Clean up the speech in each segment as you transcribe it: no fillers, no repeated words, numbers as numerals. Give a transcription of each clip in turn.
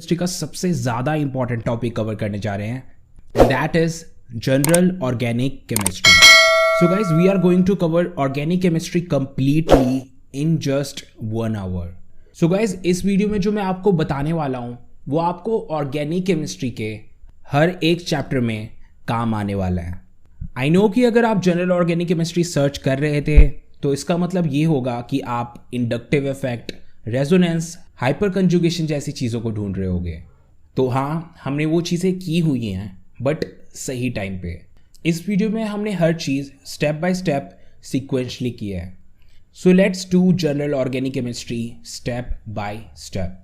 Chemistry का सबसे ज़्यादा इंपॉर्टेंट टॉपिक कवर करने जा रहे हैं, that is general organic chemistry. So guys, we are going to cover organic chemistry completely in just 1 hour. So guys, इस वीडियो में जो मैं आपको बताने वाला हूँ वो आपको ऑर्गेनिक केमिस्ट्री के हर एक चैप्टर में काम आने वाला है. आई नो कि अगर आप जनरल ऑर्गेनिक केमिस्ट्री सर्च कर रहे थे तो इसका मतलब ये होगा कि आप inductive effect, resonance, hyper conjugation जैसी चीज़ों को ढूंढ रहे होगे. तो हाँ, हमने वो चीज़ें की हुई हैं, बट सही टाइम पे. इस वीडियो में हमने हर चीज़ स्टेप बाय स्टेप सीक्वेंशली की है. So let's do general organic chemistry step by step.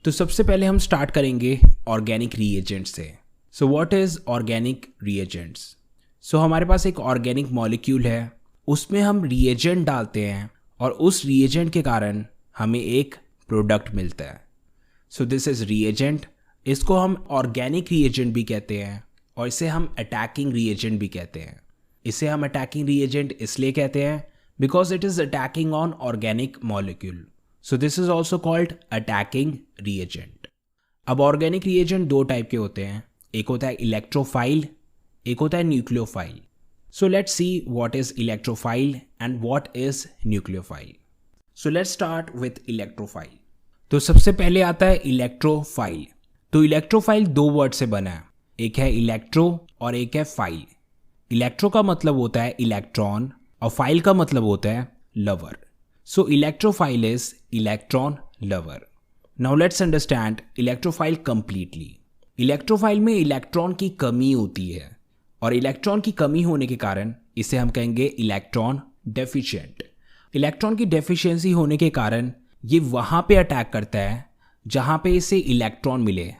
तो सबसे पहले हम स्टार्ट करेंगे ऑर्गेनिक रिएजेंट से. So what is organic reagents? So हमारे पास एक ऑर्गेनिक मॉलिक्यूल है, उसमें हम रिएजेंट डालते हैं और उस रिएजेंट के कारण हमें एक प्रोडक्ट मिलता है. So this is reagent. इसको हम ऑर्गेनिक रिएजेंट भी कहते हैं और इसे हम अटैकिंग रिएजेंट भी कहते हैं. इसे हम अटैकिंग रिएजेंट इसलिए कहते हैं because it is attacking on organic molecule. So this is also called attacking reagent. अब ऑर्गेनिक रिएजेंट दो टाइप के होते हैं, एक होता है इलेक्ट्रोफाइल, एक होता है nucleophile. So let's see what is electrophile and what is nucleophile. So let's start with electrophile. तो सबसे पहले आता है इलेक्ट्रोफाइल. तो इलेक्ट्रोफाइल दो वर्ड से बना है, एक है इलेक्ट्रो और एक है फाइल. इलेक्ट्रो का मतलब होता है इलेक्ट्रॉन और फाइल का मतलब होता है lover. So electrophile is electron lover. Now let's understand electrophile completely. Electrophile में इलेक्ट्रॉन की कमी होती है और इलेक्ट्रॉन की कमी होने के कारण इसे हम कहेंगे इलेक्ट्रॉन डेफिशिएंट. इलेक्ट्रॉन की डेफिशिएंसी होने के कारण ये वहाँ पे अटैक करता है जहाँ पे इसे इलेक्ट्रॉन मिले.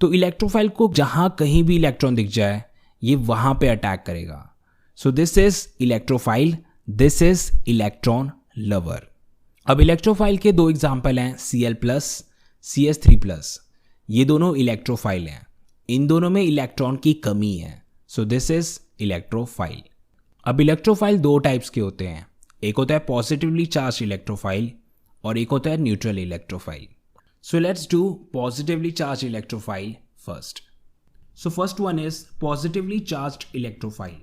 तो इलेक्ट्रोफाइल को जहाँ कहीं भी इलेक्ट्रॉन दिख जाए ये वहाँ पे अटैक करेगा. So this is electrophile, this is electron lover. अब इलेक्ट्रोफाइल के दो एग्जाम्पल हैं, Cl+, CS3+. ये दोनों इलेक्ट्रोफाइल हैं, इन दोनों में इलेक्ट्रॉन की कमी है. So this is electrophile. अब इलेक्ट्रोफाइल दो टाइप्स के होते हैं, एक होता है पॉजिटिवली चार्ज इलेक्ट्रोफाइल और एक होता है neutral electrophile. So let's do positively charge electrophile first. So first one is positively charged electrophile.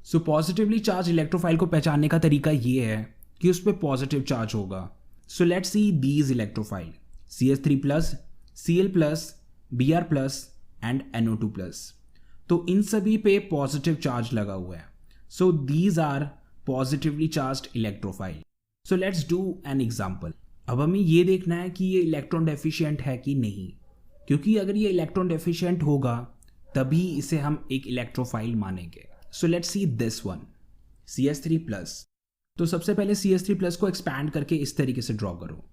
So positively charge electrophile को पहचानने का तरीका ये है कि उस पर पॉजिटिव चार्ज होगा. So let's see these electrophile, CS3+, Cl+, Br+ and NO2+. तो इन सभी पे पॉजिटिव चार्ज लगा हुआ है. So these are positively charged electrophile. So let's do an example. अब हमें ये देखना है कि ये इलेक्ट्रॉन डेफिशिएंट है कि नहीं, क्योंकि अगर ये इलेक्ट्रॉन डेफिशिएंट होगा तभी इसे हम एक इलेक्ट्रोफाइल मानेंगे. सो let's see this one, CS3+. तो सबसे पहले CS3+ को एक्सपैंड करके इस तरीके से ड्रॉ करो.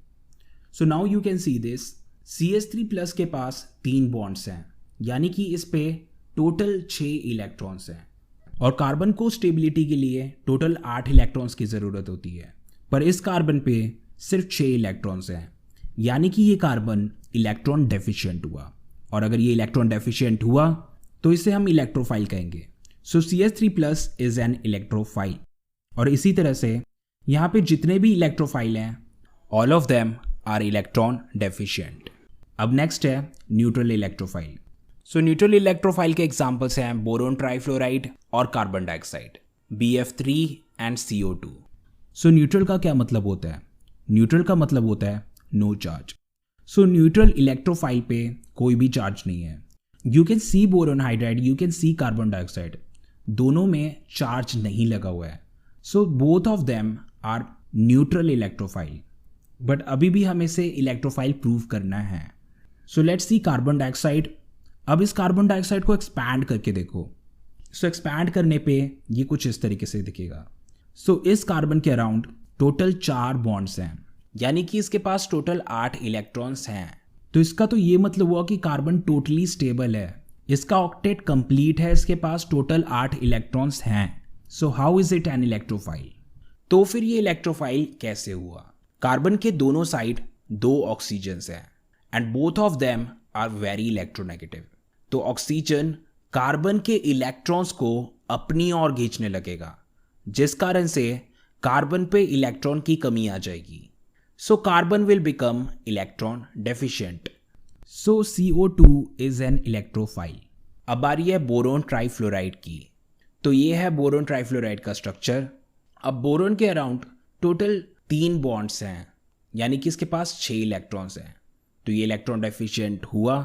So now you can see this, CS3+ के पास 3 बॉन्ड्स हैं, यानी कि इस पे टोटल 6 इलेक्ट्रॉन्स हैं और कार्बन को स्टेबिलिटी के लिए टोटल 8 इलेक्ट्रॉन्स की ज़रूरत होती है, पर इस कार्बन पे सिर्फ 6 इलेक्ट्रॉन्स हैं, यानी कि ये कार्बन इलेक्ट्रॉन डेफिशिएंट हुआ. और अगर ये इलेक्ट्रॉन डेफिशिएंट हुआ तो इसे हम इलेक्ट्रोफाइल कहेंगे. सो CS3+ इज एन इलेक्ट्रोफाइल. और इसी तरह से यहाँ पे जितने भी इलेक्ट्रोफाइल हैं, all of them are electron deficient. अब नेक्स्ट है neutral electrophile. So neutral electrophile के एग्जाम्पल्स हैं बोरोन ट्राइफ्लोराइड और carbon dioxide, BF3 and CO2. So neutral का क्या मतलब होता है? न्यूट्रल का मतलब होता है no charge. So neutral electrophile पे कोई भी चार्ज नहीं है. You can see boron hydride, you can see carbon dioxide, दोनों में चार्ज नहीं लगा हुआ है. So both of them are neutral electrophile, but अभी भी हमें इसे इलेक्ट्रोफाइल प्रूव करना है. So let's see carbon dioxide. अब इस कार्बन डाइऑक्साइड को एक्सपैंड करके देखो. सो एक्सपैंड करने पे ये कुछ इस तरीके से दिखेगा. सो इस कार्बन के अराउंड टोटल 4 बॉन्ड्स हैं, यानी कि इसके पास टोटल 8 इलेक्ट्रॉन्स हैं. तो इसका तो ये मतलब हुआ कि कार्बन टोटली स्टेबल है, इसका ऑक्टेट कंप्लीट है, इसके पास टोटल 8 इलेक्ट्रॉन्स हैं. So how is it an electrophile? तो फिर ये इलेक्ट्रोफाइल कैसे हुआ? कार्बन के दोनों साइड 2 ऑक्सीजन्स हैं and both of them are very electronegative. तो ऑक्सीजन कार्बन के इलेक्ट्रॉन्स को अपनी ओर खींचने लगेगा, जिस कारण से कार्बन पे इलेक्ट्रॉन की कमी आ जाएगी. So carbon will become electron deficient. So CO2 is an electrophile. अब बारी है बोरोन ट्राइफ्लोराइड की। तो ये है बोरोन ट्राइफ्लोराइड का स्ट्रक्चर। अब बोरोन के अराउंड टोटल 3 बॉन्ड्स हैं, यानी कि इसके पास 6 इलेक्ट्रॉन्स हैं। तो ये इलेक्ट्रॉन डेफिशिएंट हुआ।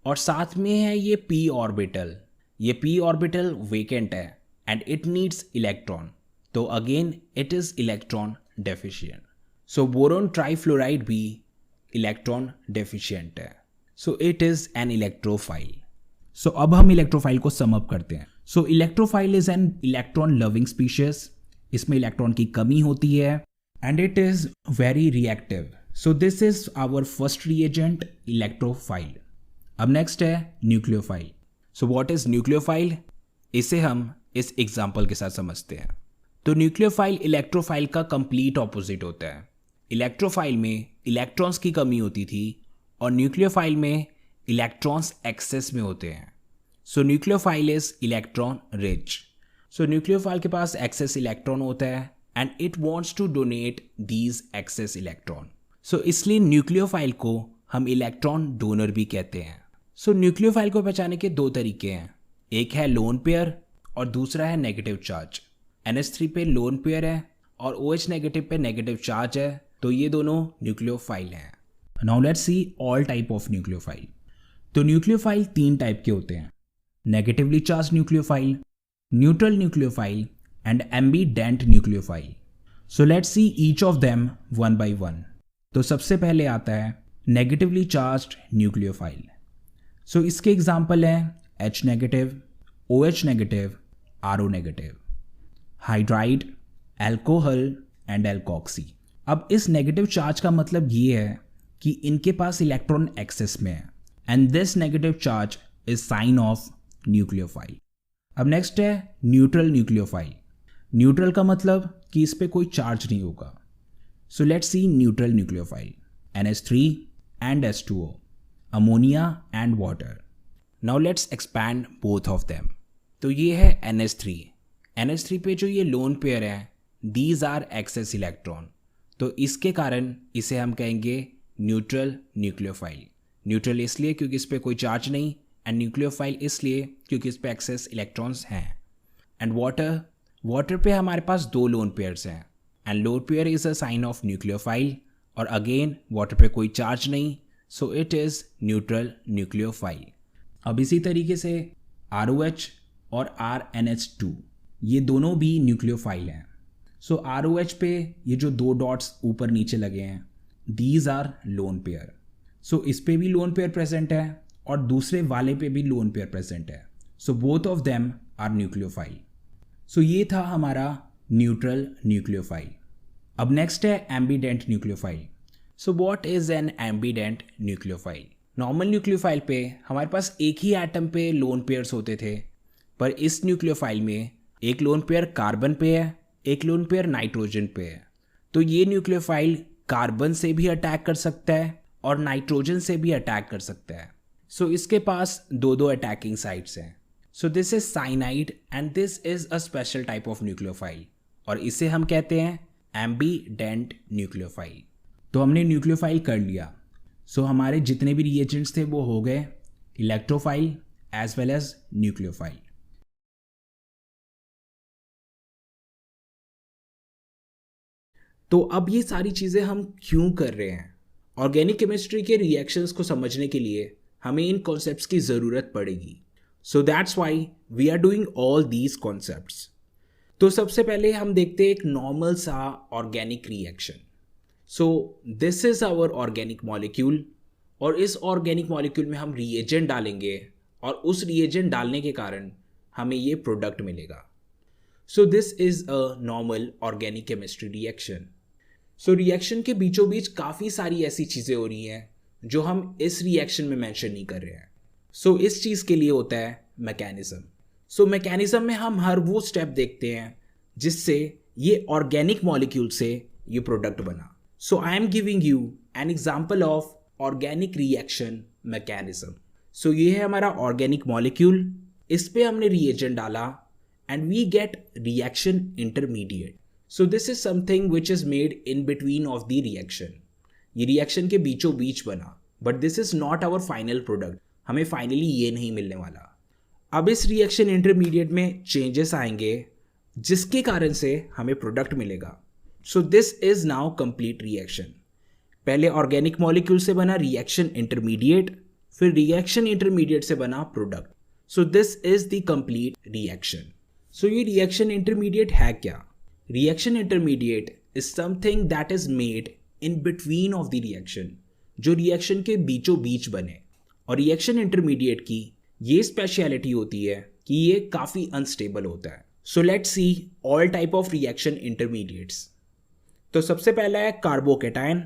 और साथ में है ये p ऑर्बिटल। ये p ऑर्बिटल वेकेंट है एंड इट नीड्स इलेक्ट्रॉन, तो again it is electron deficient. So boron trifluoride भी इलेक्ट्रॉन डेफिशिएंट है, so it is an electrophile. So अब हम इलेक्ट्रोफाइल को सम अप करते हैं। So electrophile is an electron loving species. इसमें इलेक्ट्रॉन की कमी होती है and it is very reactive. So this is our first reagent, electrophile. अब नेक्स्ट है nucleophile. So what is nucleophile? इसे हम इस एग्जाम्पल के साथ समझते हैं। तो न्यूक्लियोफाइल इलेक्ट्रोफाइल का कंप्लीट ऑपोजिट होता है। इलेक्ट्रोफाइल में इलेक्ट्रॉन्स की कमी होती थी और न्यूक्लियोफाइल में इलेक्ट्रॉन्स एक्सेस में होते हैं। So nucleophile is electron rich. So nucleophile के पास एक्सेस इलेक्ट्रॉन होता है and it wants to donate these excess electron. So इसलिए न्यूक्लियोफाइल को हम इलेक्ट्रॉन डोनर भी कहते हैं। सो न्यूक्लियोफाइल को पहचानने के 2 तरीके हैं। एक है लोन पेयर और दूसरा है नेगेटिव चार्ज। NH3 पे लोन पेयर है और OH नेगेटिव पे नेगेटिव चार्ज है, तो ये दोनों न्यूक्लियोफाइल हैं। Now let's see all type of nucleophile. तो न्यूक्लियोफाइल 3 टाइप के होते हैं, negatively charge nucleophile, neutral nucleophile and ambident nucleophile. So let's see each of them one by one. तो सबसे पहले आता है नेगेटिवली चार्ज्ड न्यूक्लियोफाइल। सो इसके एग्जाम्पल हैं H negative, OH negative, RO negative, hydride, alcohol and alkoxy. अब इस negative charge का मतलब ये है कि इनके पास इलेक्ट्रॉन एक्सेस में है and this negative charge is sine of nucleophile. अब नेक्स्ट है न्यूट्रल न्यूक्लियोफाइल। न्यूट्रल का मतलब कि इस पे कोई चार्ज नहीं होगा। So let's C neutral nucleophile, NH3 and H2O, ammonia and water. Now let's expand both of them. तो ये है NH3। NH3 पे जो ये लोन पेयर है, दीज आर एक्सेस इलेक्ट्रॉन, तो इसके कारण इसे हम कहेंगे न्यूट्रल न्यूक्लियोफाइल। न्यूट्रल इसलिए क्योंकि इस पर कोई चार्ज नहीं एंड न्यूक्लियोफाइल इसलिए क्योंकि इस पर एक्सेस इलेक्ट्रॉन्स हैं। एंड वाटर पे हमारे पास 2 लोन पेयर्स हैं and lone pair is a sign of nucleophile, और अगेन वाटर पे कोई चार्ज नहीं, so it is neutral nucleophile. अब इसी तरीके से ROH और RNH2 ये दोनों भी न्यूक्लियोफाइल हैं। सो ROH पे ये जो 2 डॉट्स ऊपर नीचे लगे हैं, दीज आर लोन पेयर। सो इस पे भी लोन पेयर प्रेजेंट है और दूसरे वाले पे भी लोन पेयर प्रेजेंट है, so both of them are nucleophile. So ये था हमारा न्यूट्रल न्यूक्लियोफाइल। अब नेक्स्ट है ambident nucleophile. So what is an ambident nucleophile? Normal nucleophile पे हमारे पास एक ही एटम पे लोन पेयर्स होते थे, पर इस न्यूक्लियोफाइल में एक लोन पेयर कार्बन पे है, एक लोन पेयर नाइट्रोजन पे है। तो ये न्यूक्लियोफाइल कार्बन से भी अटैक कर सकता है और नाइट्रोजन से भी अटैक कर सकता है। सो इसके पास 2 अटैकिंग साइट्स हैं। So this is cyanide and this is a special type of nucleophile, और इसे हम कहते हैं एम्बीडेंट न्यूक्लियोफाइल। तो हमने न्यूक्लियोफाइल कर लिया। सो हमारे जितने भी रिएजेंट्स थे वो हो गए electrophile as well as nucleophile. तो अब ये सारी चीज़ें हम क्यों कर रहे हैं? ऑर्गेनिक केमिस्ट्री के रिएक्शंस को समझने के लिए हमें इन कॉन्सेप्ट्स की ज़रूरत पड़ेगी। So that's why we are doing all these concepts. तो सबसे पहले हम देखते हैं एक नॉर्मल सा organic reaction. So this is our organic molecule, और इस ऑर्गेनिक मॉलिक्यूल में हम रिएजेंट डालेंगे और उस रिएजेंट डालने के कारण हमें ये प्रोडक्ट मिलेगा। So this is a normal organic chemistry reaction. So reaction के बीचों बीच काफ़ी सारी ऐसी चीज़ें हो रही हैं जो हम इस रिएक्शन में मेंशन नहीं कर रहे हैं। सो इस चीज़ के लिए होता है मैकेनिज्म। सो मैकेनिज्म में हम हर वो स्टेप देखते हैं जिससे ये ऑर्गेनिक मॉलिक्यूल से ये प्रोडक्ट बना। So I am giving you an example of organic reaction mechanism. So ये है हमारा ऑर्गेनिक मॉलिक्यूल, इस पे हमने रिएजेंट डाला and we get reaction intermediate. So this is something which is made in between of the reaction. ये reaction के बीचों बीच बना, but this is not our final product, हमें फाइनली ये नहीं मिलने वाला। अब इस रिएक्शन इंटरमीडिएट में चेंजेस आएंगे जिसके कारण से हमें प्रोडक्ट मिलेगा। So this is now complete reaction. पहले ऑर्गेनिक मॉलिक्यूल से बना रिएक्शन इंटरमीडिएट, फिर रिएक्शन इंटरमीडिएट से बना product. So this is the complete reaction. So ये रिएक्शन इंटरमीडिएट है क्या? Reaction intermediate is something that is made in between of the reaction, जो रिएक्शन के बीचों बीच बने। और रिएक्शन इंटरमीडिएट की ये स्पेशलिटी होती है कि ये काफ़ी अनस्टेबल होता है। So let's see all type of reaction intermediates. तो सबसे पहला है कार्बोकेटायन,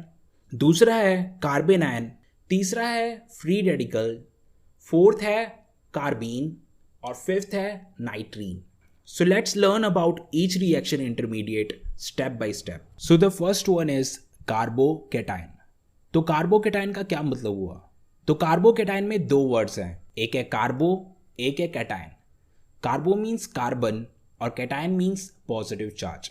दूसरा है कार्बेन आयन, तीसरा है फ्री रेडिकल, फोर्थ है कार्बीन और फिफ्थ है नाइट्रीन। So let's learn about each reaction intermediate step by step. So the first one is carbocation. तो कार्बोकेटायन का क्या मतलब हुआ? तो कार्बोकेटायन में दो वर्ड्स हैं, एक है कार्बो, एक है कैटायन। कार्बो मीन्स कार्बन और कैटायन मीन्स पॉजिटिव चार्ज।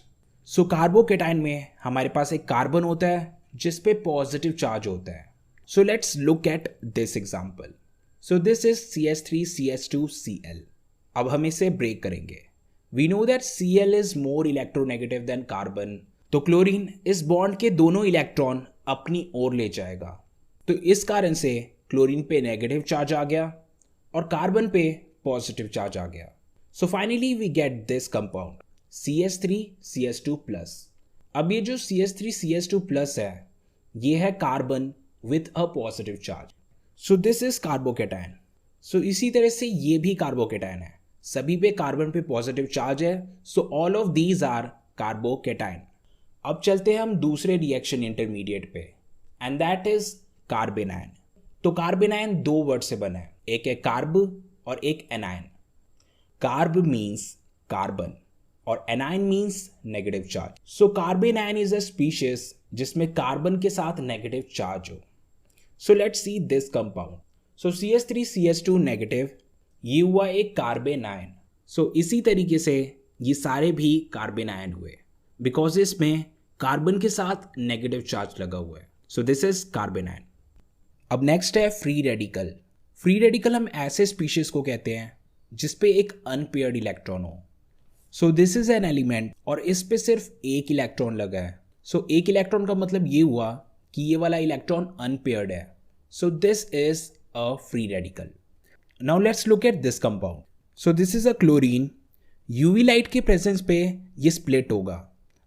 सो कार्बोकेटायन में हमारे पास एक कार्बन होता है जिस पे पॉजिटिव चार्ज होता है। So let's look at this example. So this is CH3CH2Cl। अब हम इसे ब्रेक करेंगे। We know that Cl is more electronegative than carbon, तो क्लोरीन इस बॉन्ड के दोनों इलेक्ट्रॉन अपनी ओर ले जाएगा। तो इस कारण से क्लोरीन पे नेगेटिव चार्ज आ गया और कार्बन पे पॉजिटिव चार्ज आ गया। So finally we get this compound CH3CH2+। अब ये जो CH3CH2+ है ये है carbon with a positive charge. So this is carbocation. So इसी तरह से ये भी कार्बोकेटायन है, सभी पे कार्बन पे पॉजिटिव चार्ज है। So all of these are carbocation. अब चलते हैं हम दूसरे रिएक्शन इंटरमीडिएट पे and that is carbanion. तो कार्बेन आयन दो वर्ड से बना है, एक है कार्ब और एक एनायन। कार्ब मीन्स कार्बन और anion means negative charge. So carbanion is a species जिसमें कार्बन के साथ नेगेटिव चार्ज हो। So let's see this compound. So CH3CH2 negative, ये हुआ एक कार्बेन आयन। सो इसी तरीके से ये सारे भी कार्बेन आयन हुए बिकॉज इसमें कार्बन के साथ नेगेटिव चार्ज लगा हुआ है। So this is carbene ion. अब नेक्स्ट है फ्री रेडिकल। फ्री रेडिकल हम ऐसे स्पीशीज को कहते हैं जिसपे एक अनपेयर्ड इलेक्ट्रॉन हो। सो दिस इज एन एलिमेंट और इस पे सिर्फ एक इलेक्ट्रॉन लगा है। सो एक इलेक्ट्रॉन का मतलब ये हुआ कि ये वाला इलेक्ट्रॉन अनपेयर्ड है। So this is a free radical. Now let's look at this compound. So this is a chlorine. UV light के प्रेजेंस पे ये स्प्लिट होगा।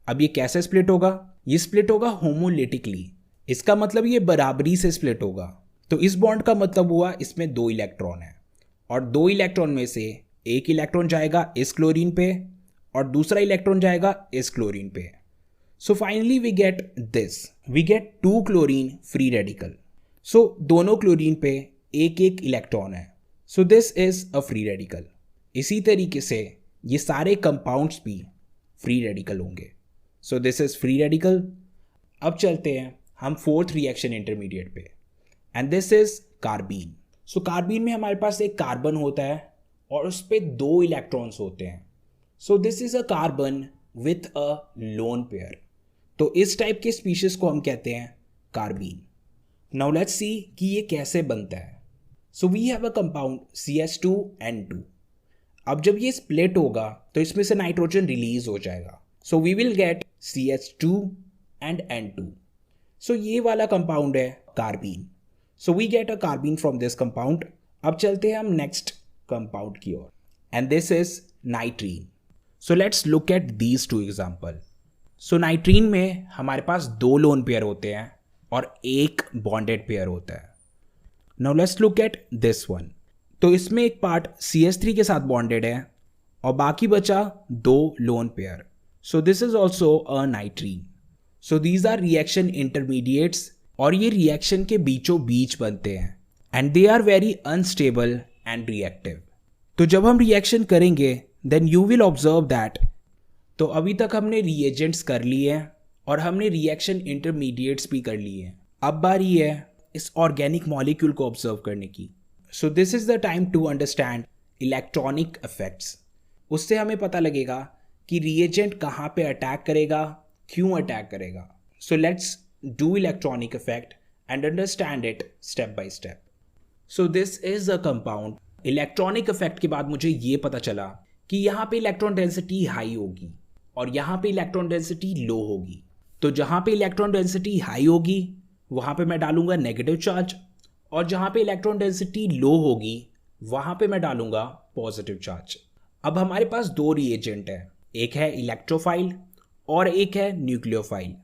अब ये कैसे स्प्लिट होगा? ये स्प्लिट होगा होमोलिटिकली। इसका मतलब ये बराबरी से स्प्लिट होगा। तो इस बॉन्ड का मतलब हुआ इसमें दो इलेक्ट्रॉन है और दो इलेक्ट्रॉन में से एक इलेक्ट्रॉन जाएगा इस क्लोरीन पे और दूसरा इलेक्ट्रॉन जाएगा इस क्लोरीन पे। So finally we get this, we get 2 chlorine free radical. So दोनों क्लोरीन पे एक एक इलेक्ट्रॉन है। So this is a free radical. इसी तरीके से ये सारे कंपाउंड्स भी फ्री रेडिकल होंगे। सो दिस इज फ्री रेडिकल। अब चलते हैं हम फोर्थ रिएक्शन इंटरमीडिएट पे and this is carbene. So carbene में हमारे पास एक कार्बन होता है और उस पर दो इलेक्ट्रॉन्स होते हैं। So this is a carbon with a lone pair. तो इस टाइप के स्पीशीज को हम कहते हैं कार्बीन। नाउ लेट्स सी कि ये कैसे बनता है। So we have a compound CH2N2। अब जब ये स्प्लिट होगा तो इसमें से नाइट्रोजन रिलीज हो जाएगा। So we will get CH2 and N2। So ये वाला कंपाउंड है carbene. So we get a carbene from this compound. अब चलते हैं हम नेक्स्ट कंपाउंड की ओर and this is nitrene. So let's look at these two example. So nitrene में हमारे पास दो लोन पेयर होते हैं और एक बॉन्डेड पेयर होता है। Now let's look at this one. तो इसमें एक पार्ट CH3 के साथ बॉन्डेड है और बाकी बचा दो lone pair. So this is also a nitrene. So these are reaction intermediates और ये रिएक्शन के बीचों बीच बनते हैं and they are very unstable and reactive. तो जब हम रिएक्शन करेंगे then you will observe that. तो अभी तक हमने रिएजेंट्स कर लिए हैं और हमने रिएक्शन इंटरमीडिएट्स भी कर लिए हैं। अब बारी है इस ऑर्गेनिक मॉलिक्यूल को ऑब्जर्व करने की। So this is the time to understand electronic effects. उससे हमें पता लगेगा कि रिएजेंट कहाँ पे अटैक करेगा, क्यों अटैक करेगा। So let's do electronic effect and understand it step by step. So this is a compound. Electronic effect के बाद मुझे ये पता चला कि यहाँ पे इलेक्ट्रॉन डेंसिटी हाई होगी और यहाँ पे इलेक्ट्रॉन डेंसिटी लो होगी. तो जहाँ पे इलेक्ट्रॉन डेंसिटी हाई होगी वहाँ पे मैं डालूंगा नेगेटिव चार्ज, और जहाँ पे इलेक्ट्रॉन डेंसिटी लो होगी वहाँ पे मैं डालूंगा पॉजिटिव चार्ज. अब हमारे पास दो रिएजेंट है, एक है इलेक्ट्रोफाइल और एक है न्यूक्लियोफाइल.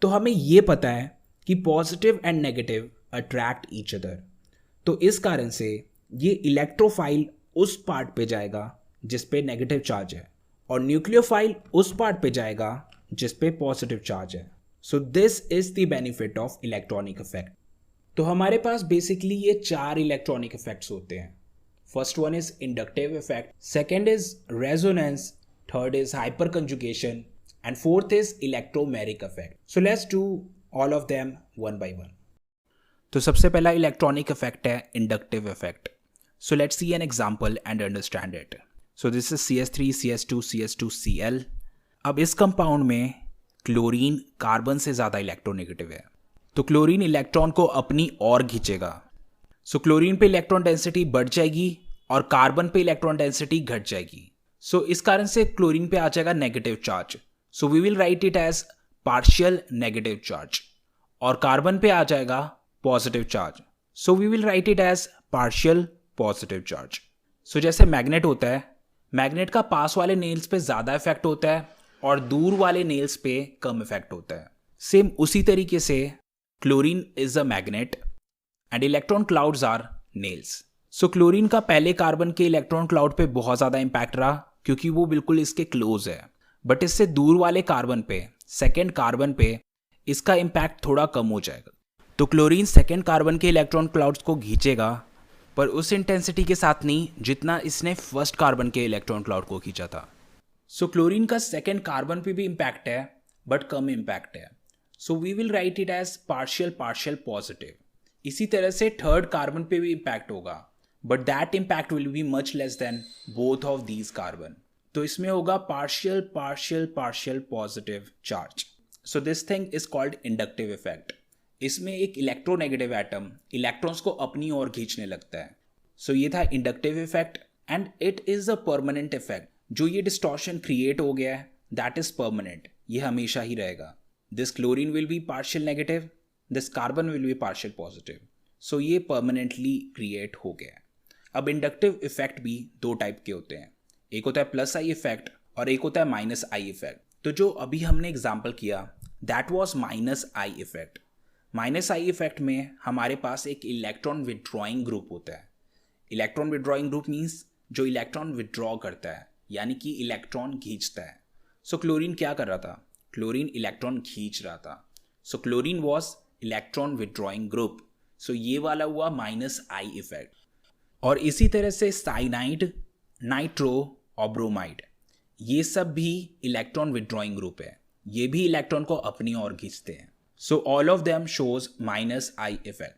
तो हमें ये पता है कि positive and negative attract each other. तो इस कारण से ये इलेक्ट्रोफाइल उस पार्ट पे जाएगा जिस पे नेगेटिव चार्ज है और न्यूक्लियोफाइल उस पार्ट पे जाएगा जिस पे पॉजिटिव चार्ज है. So this is the benefit of electronic effect. तो हमारे पास बेसिकली ये चार इलेक्ट्रॉनिक इफेक्ट्स होते हैं. First one is inductive effect, second is resonance, third is hyper conjugation and fourth is electromeric effect. So let's do all of them one by one. तो सबसे पहला electronic effect है inductive effect. So let's see an example and understand it. So this is CS3, CS2, CS2Cl. अब इस compound में chlorine carbon से ज़्यादा electronegative है, तो क्लोरीन इलेक्ट्रॉन को अपनी ओर खींचेगा. सो क्लोरीन पे इलेक्ट्रॉन डेंसिटी बढ़ जाएगी और कार्बन पे इलेक्ट्रॉन डेंसिटी घट जाएगी. सो इस कारण से क्लोरीन पे आ जाएगा negative charge. So we will write it as partial negative charge. और कार्बन पे आ जाएगा positive charge. So we will write it as partial positive charge. So जैसे मैग्नेट होता है, मैग्नेट का पास वाले नेल्स पे ज़्यादा इफेक्ट होता है और दूर वाले नेल्स पे कम इफेक्ट होता है. सेम उसी तरीके से chlorine is a magnet and electron clouds are nails. So chlorine का पहले कार्बन के इलेक्ट्रॉन क्लाउड पे बहुत ज़्यादा इम्पैक्ट रहा क्योंकि वो बिल्कुल इसके क्लोज है, बट इससे दूर वाले कार्बन पे, सेकेंड कार्बन पे इसका इम्पैक्ट थोड़ा कम हो जाएगा. तो क्लोरीन सेकेंड कार्बन के इलेक्ट्रॉन क्लाउड्स को खींचेगा, पर उस इंटेंसिटी के साथ नहीं जितना इसने फर्स्ट कार्बन के इलेक्ट्रॉन क्लाउड को खींचा था. सो क्लोरीन का सेकेंड कार्बन पे भी इम्पैक्ट है बट कम इम्पैक्ट है. So we will write it as partial partial positive. इसी तरह से थर्ड कार्बन पे भी इम्पैक्ट होगा, but that impact will be much less than both of these carbon. तो इसमें होगा partial partial partial positive charge. So this thing is called inductive effect. इसमें एक इलेक्ट्रोनेगेटिव एटम इलेक्ट्रॉन्स को अपनी ओर खींचने लगता है. सो ये था inductive effect and it is a permanent effect. जो ये डिस्टॉर्शन क्रिएट हो गया है दैट इज परमानेंट, ये हमेशा ही रहेगा. This chlorine will be partial negative, this carbon will be partial positive. So ये परमानेंटली क्रिएट हो गया है. अब इंडक्टिव इफेक्ट भी दो टाइप के होते हैं, एक होता है प्लस आई इफेक्ट और एक होता है माइनस आई इफेक्ट. तो जो अभी हमने एग्जांपल किया that was minus I effect. Minus I effect में हमारे पास एक इलेक्ट्रॉन विड्रॉइंग ग्रुप होता है. इलेक्ट्रॉन विड्रॉइंग ग्रुप मीन्स जो इलेक्ट्रॉन विड्रॉ करता है, यानी कि इलेक्ट्रॉन खींचता है. सो क्लोरीन क्या कर रहा था? क्लोरीन इलेक्ट्रॉन खींच रहा था. So chlorine was electron withdrawing group. So ये वाला हुआ माइनस आई इफेक्ट. और इसी तरह से साइनाइड, नाइट्रो और ब्रोमाइड, ये सब भी इलेक्ट्रॉन विड्रॉइंग ग्रुप है, ये भी इलेक्ट्रॉन को अपनी ओर खींचते हैं. सो all of them shows minus I effect.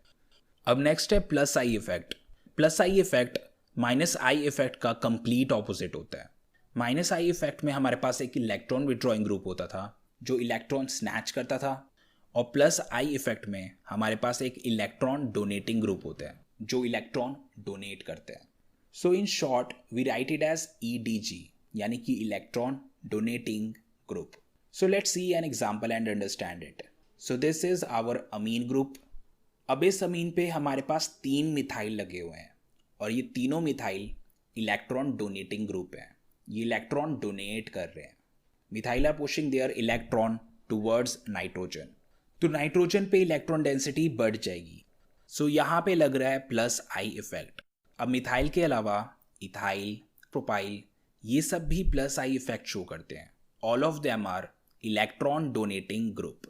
अब नेक्स्ट है plus I effect. Plus I effect minus I effect का कंप्लीट ऑपोजिट होता है. माइनस आई इफेक्ट में हमारे पास एक इलेक्ट्रॉन विड्रॉइंग ग्रुप होता था जो इलेक्ट्रॉन स्नैच करता था, और प्लस आई इफेक्ट में हमारे पास एक इलेक्ट्रॉन डोनेटिंग ग्रुप होता है जो इलेक्ट्रॉन डोनेट करते हैं. So in short we write it as EDG, यानी कि electron donating group. So let's see an example and understand it. So this is our amine group. अब इस अमीन पे हमारे पास 3 मिथाइल लगे हुए हैं और ये तीनों मिथाइल इलेक्ट्रॉन डोनेटिंग ग्रुप है. ये इलेक्ट्रॉन डोनेट कर रहे हैं. Methyl are pushing their electron towards nitrogen. तो नाइट्रोजन पे इलेक्ट्रॉन डेंसिटी बढ़ जाएगी. सो यहाँ पे लग रहा है प्लस आई इफेक्ट. अब मिथाइल के अलावा इथाइल, प्रोपाइल, ये सब भी प्लस आई इफेक्ट शो करते हैं. All of them are electron donating group.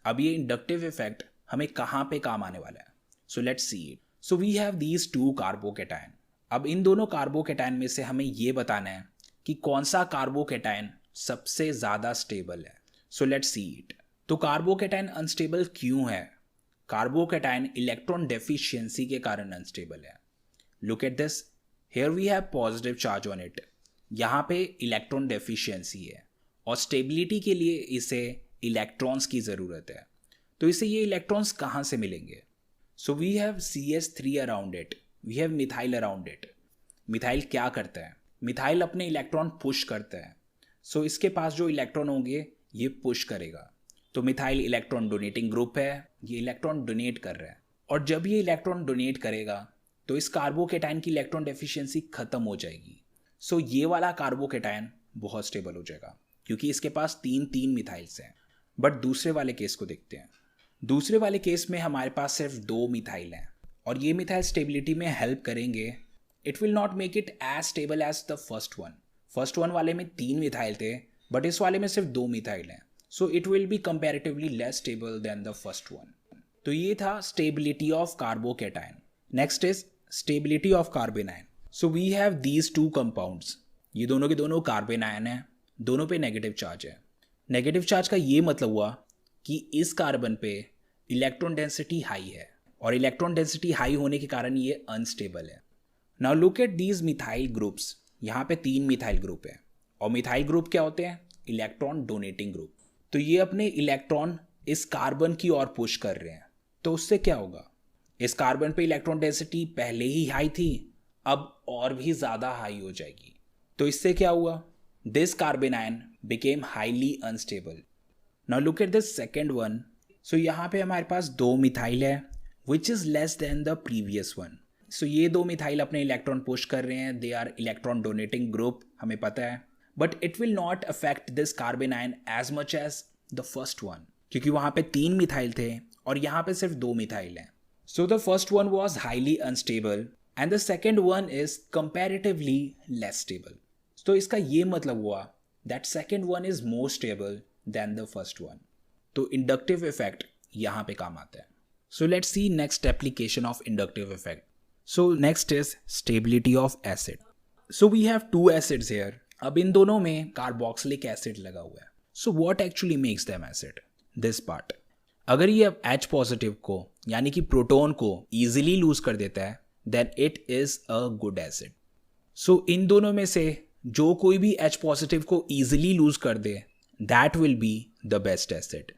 अब ये इंडक्टिव इफेक्ट हमें कहाँ पे काम आने वाला है? So let's see it. So we have these 2 carbocation. अब इन दोनों कार्बोकेटायन में से हमें ये बताना है कि कौन सा कार्बोकेटायन सबसे ज़्यादा स्टेबल है. So let's see it. तो कार्बोकेटायन अनस्टेबल क्यों है? कार्बोकेटायन इलेक्ट्रॉन डेफिशिएंसी के कारण अनस्टेबल है. Look at this, here we have positive charge on it. यहाँ पे इलेक्ट्रॉन डेफिशिएंसी है और स्टेबिलिटी के लिए इसे इलेक्ट्रॉन्स की ज़रूरत है. तो इसे ये इलेक्ट्रॉन्स कहाँ से मिलेंगे? So we have CH3 around it, we have methyl around it. Methyl क्या करता है? मिथाइल अपने इलेक्ट्रॉन पुश करता है। सो इसके पास जो इलेक्ट्रॉन होंगे ये पुश करेगा। तो मिथाइल इलेक्ट्रॉन डोनेटिंग ग्रुप है, ये इलेक्ट्रॉन डोनेट कर रहा है। और जब ये इलेक्ट्रॉन डोनेट करेगा तो इस कार्बोकेटाइन की इलेक्ट्रॉन डेफिशिएंसी खत्म हो जाएगी। सो ये वाला कार्बोकेटाइन बहुत स्टेबल हो जाएगा क्योंकि इसके पास तीन मिथाइल्स हैं। बट दूसरे वाले केस को देखते हैं। दूसरे वाले केस में हमारे पास सिर्फ 2 मिथाइल हैं और ये मिथाइल स्टेबिलिटी में हेल्प करेंगे। It will not make it as stable as the first one. First one वाले में 3 मिथाइल थे बट इस वाले में सिर्फ 2 मिथाइल हैं। So it will be comparatively less stable than the first one. तो ये था stability of carbocation. Next is stability of carbanion. So we have these 2 compounds. ये दोनों के दोनों कार्बेनाइन हैं, दोनों पे नेगेटिव चार्ज है। नेगेटिव चार्ज का ये मतलब हुआ कि इस कार्बन पे इलेक्ट्रॉन डेंसिटी हाई है और इलेक्ट्रॉन डेंसिटी हाई होने के कारण ये अनस्टेबल है। Now look at these methyl groups. यहाँ पे 3 मिथाइल ग्रुप है और मिथाइल ग्रुप क्या होते हैं? Electron donating group. तो ये अपने इलेक्ट्रॉन इस कार्बन की ओर पुश कर रहे हैं। तो उससे क्या होगा? इस कार्बन पे इलेक्ट्रॉन डेंसिटी पहले ही हाई थी, अब और भी ज़्यादा हाई हो जाएगी। तो इससे क्या हुआ? This carbanion became highly unstable. Now look at this second one. So यहाँ पे हमारे पास 2 मिथाइल है which is less than the previous one. So ये 2 मिथाइल अपने इलेक्ट्रॉन पुश कर रहे हैं, they are electron donating group, हमें पता है। But it will not affect this carbanion as much as the first one क्योंकि वहाँ पे 3 मिथाइल थे और यहाँ पे सिर्फ 2 मिथाइल हैं। So the first one was highly unstable and the second one is comparatively less stable. तो इसका ये मतलब हुआ that second one is more stable than the first one. तो इंडक्टिव इफेक्ट यहाँ पे काम आता है। So let's see next application of inductive effect. So next is stability of acid. So we have 2 acids here. अब इन दोनों में कार्बोक्सिलिक एसिड लगा हुआ है। So what actually makes them acid? This part. अगर ये H पॉजिटिव को यानी कि प्रोटॉन को इजीली लूज कर देता है then it is a good acid. So इन दोनों में से जो कोई भी H पॉजिटिव को इजीली लूज कर दे that will be the best acid.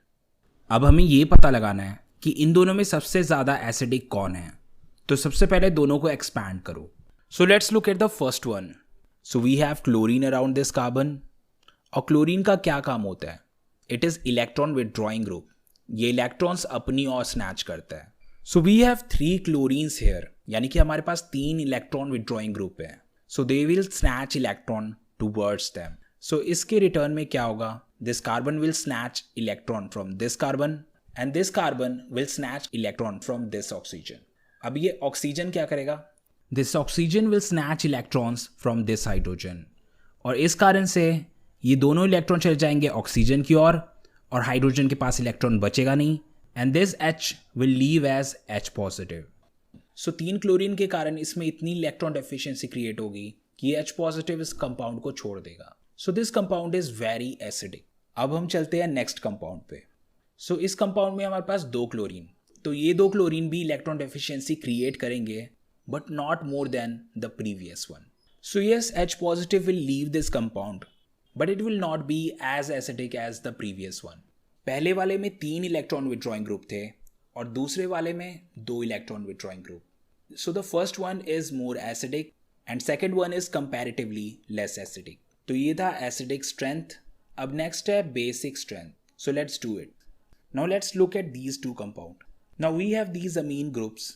अब हमें ये पता लगाना है कि इन दोनों में सबसे ज़्यादा एसिडिक कौन है। तो सबसे पहले दोनों को एक्सपैंड करो। So let's look at the first one. So we have chlorine around this carbon. और क्लोरीन का क्या काम होता है? It is electron withdrawing group. ये इलेक्ट्रॉन्स अपनी ओर स्नैच करता है। So we have 3 chlorines here यानी कि हमारे पास 3 इलेक्ट्रॉन विड्रॉइंग ग्रुप है। So they will snatch electron towards them. So इसके रिटर्न में क्या होगा? This carbon will snatch electron from this carbon and this carbon will snatch electron from this oxygen. अब ये ऑक्सीजन क्या करेगा? This oxygen will snatch electrons from this hydrogen और इस कारण से ये दोनों इलेक्ट्रॉन चले जाएंगे ऑक्सीजन की ओर और हाइड्रोजन के पास इलेक्ट्रॉन बचेगा नहीं and this H will leave as H positive. So 3 chlorine के कारण इसमें इतनी इलेक्ट्रॉन डेफिशिएंसी क्रिएट होगी कि H पॉजिटिव इस कंपाउंड को छोड़ देगा। सो this compound is very acidic. अब हम चलते हैं नेक्स्ट कंपाउंड पे। सो इस कंपाउंड में हमारे पास 2 क्लोरीन। तो ये 2 क्लोरीन भी इलेक्ट्रॉन डेफिशिएंसी क्रिएट करेंगे but not more than the previous one. So yes H positive will leave this compound but it will not be as acidic as the previous one. पहले वाले में 3 electron withdrawing group थे और दूसरे वाले में 2 electron withdrawing group. So the first one is more acidic and second one is comparatively less acidic. तो ये था acidic strength. अब next है basic strength. So let's do it. Now let's look at these 2 compound. Now we have these amine groups.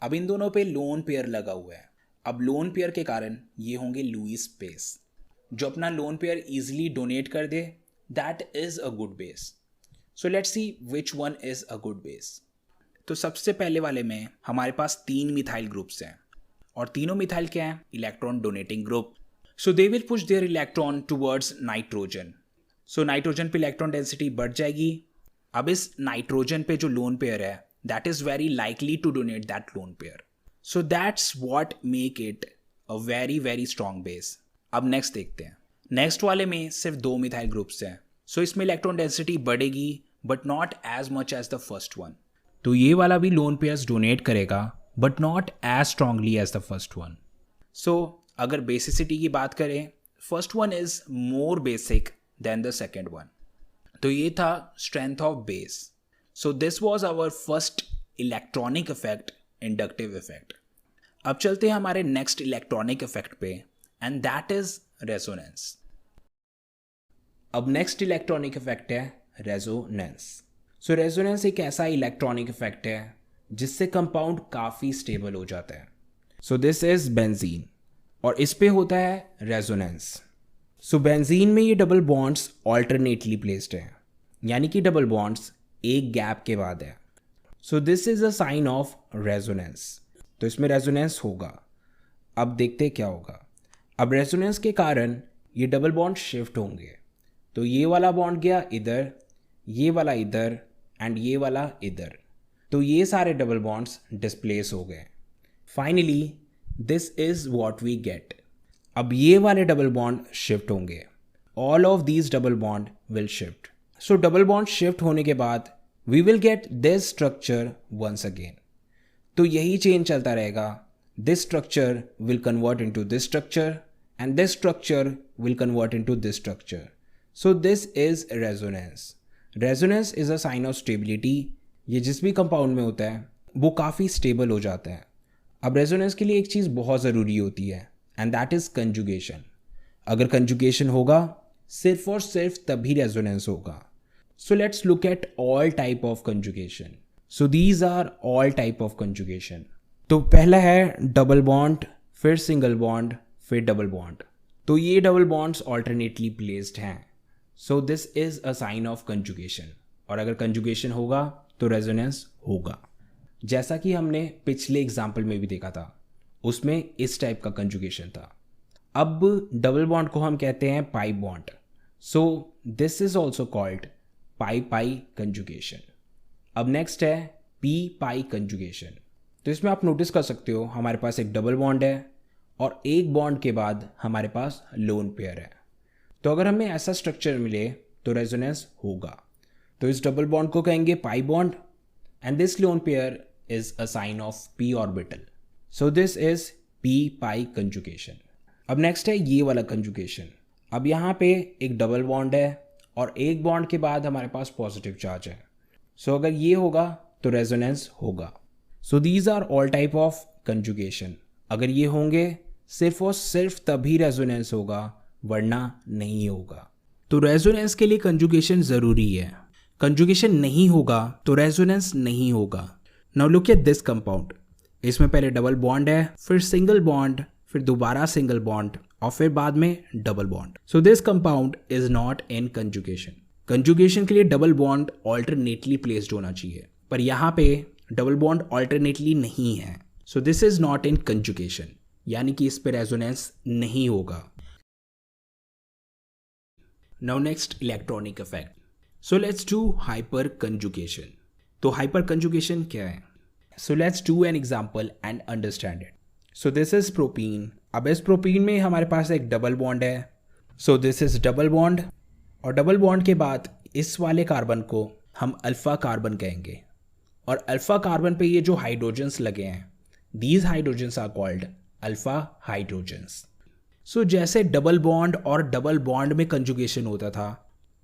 अब इन दोनों पे lone pair लगा हुआ है। अब lone pair के कारण ये होंगे लुईस बेस। जो अपना लोन पेयर इजीली डोनेट कर दे that is a good base. So let's see which one is a good base. तो सबसे पहले वाले में हमारे पास 3 मिथाइल ग्रुप्स हैं और तीनों मिथाइल क्या हैं? Electron donating group. So they will push their electron towards nitrogen. So nitrogen पे इलेक्ट्रॉन डेंसिटी बढ़ जाएगी। अब इस नाइट्रोजन पे जो लोन पेयर है that is very likely to donate that lone pair. So that's what make it a very very strong base. अब next देखते हैं। नेक्स्ट वाले में सिर्फ 2 मिथाइल ग्रुप्स हैं। सो इसमें इलेक्ट्रॉन डेंसिटी बढ़ेगी but not as much as the first one. तो ये वाला भी लोन पेयर्स डोनेट करेगा but not as strongly as the first one. So अगर बेसिसिटी की बात करें first one is more basic than the second one. तो ये था strength of base. So this was our first electronic effect, inductive effect. अब चलते हैं हमारे नेक्स्ट इलेक्ट्रॉनिक इफेक्ट पे, एंड दैट इज रेजोनेंस. अब नेक्स्ट इलेक्ट्रॉनिक इफेक्ट है रेजोनेंस. सो रेजोनेंस एक ऐसा इलेक्ट्रॉनिक इफेक्ट है जिससे कंपाउंड काफ़ी स्टेबल हो जाता है. सो दिस इज बेंजीन और इस पे होता है रेजोनेंस. सो बेंजीन में ये डबल बॉन्ड्स ऑल्टरनेटली प्लेस्ड हैं, यानी कि डबल बॉन्ड्स एक गैप के बाद है. So this is a sign of resonance. तो इसमें रेजोनेंस होगा. अब देखते क्या होगा. अब रेजोनेंस के कारण ये डबल बॉन्ड शिफ्ट होंगे. तो ये वाला बॉन्ड गया इधर, ये वाला इधर एंड ये वाला इधर. तो ये सारे डबल बॉन्ड्स डिस्प्लेस हो गए. Finally this is what we get. अब ये वाले डबल बॉन्ड शिफ्ट होंगे. All of these double bond will shift. So double bond shift होने के बाद we will get this structure once again. तो यही चेंज चलता रहेगा. This structure will convert into this structure and this structure will convert into this structure. So this is resonance. Resonance is a sign of stability. ये जिस भी compound में होता है वो काफ़ी स्टेबल हो जाता है. अब रेजोनेंस के लिए एक चीज़ बहुत ज़रूरी होती है एंड दैट इज़ कंजुगेशन. अगर कंजुगेशन होगा सिर्फ और सिर्फ तभी रेजोनेंस होगा. So let's look at all type of conjugation. So these are all type of conjugation. तो पहला है डबल बॉन्ड, फिर सिंगल बॉन्ड, फिर डबल बॉन्ड. तो ये डबल बॉन्ड्स ऑल्टरनेटली प्लेस्ड हैं. So this is a sign of conjugation. और अगर कंजुगेशन होगा तो रेजोनेंस होगा. जैसा कि हमने पिछले एग्जाम्पल में भी देखा था, उसमें इस टाइप का कंजुगेशन था. अब डबल बॉन्ड को हम कहते हैं pi bond. So this is also called pi pi conjugation. अब नेक्स्ट है पी पाई कंजुगेशन. तो इसमें आप नोटिस कर सकते हो हमारे पास एक डबल बॉन्ड है और एक बॉन्ड के बाद हमारे पास लोन पेयर है. तो अगर हमें ऐसा स्ट्रक्चर मिले तो रेजोनेंस होगा. तो इस डबल बॉन्ड को कहेंगे pi bond and this lone pair is a sign of p orbital. So this is p pi conjugation. अब नेक्स्ट है ये वाला कंजुगेशन. अब यहाँ पे एक डबल बॉन्ड है और एक बॉन्ड के बाद हमारे पास पॉजिटिव चार्ज है. सो अगर ये होगा तो रेजोनेंस होगा. So these are all type of conjugation. अगर ये होंगे सिर्फ और सिर्फ तभी रेजोनेंस होगा, वरना नहीं होगा. तो रेजोनेंस के लिए कंजुगेशन ज़रूरी है. कंजुगेशन नहीं होगा तो रेजोनेंस नहीं होगा. Now look at this compound. इसमें पहले डबल बॉन्ड है, फिर सिंगल बॉन्ड, फिर दोबारा सिंगल बॉन्ड और फिर बाद में double bond. So this compound is not in conjugation. Conjugation के लिए डबल बॉन्ड ऑल्टरनेटली प्लेस्ड होना चाहिए, पर यहाँ पे डबल बॉन्ड ऑल्टरनेटली नहीं है. So this is not in conjugation, यानी कि इस पे रेजोनेंस नहीं होगा. Now next electronic effect. So let's do hyper conjugation. तो हाइपर कंजुगेशन क्या है? So let's do N example and understand it. So this is propene. अब इस प्रोपीन में हमारे पास एक डबल बॉन्ड है. So this is double bond और डबल बॉन्ड के बाद इस वाले कार्बन को हम अल्फा कार्बन कहेंगे. और अल्फा कार्बन पे ये जो हाइड्रोजन्स लगे हैं, these hydrogens are called alpha hydrogens. So जैसे डबल बॉन्ड और डबल बॉन्ड में कंजुगेशन होता था,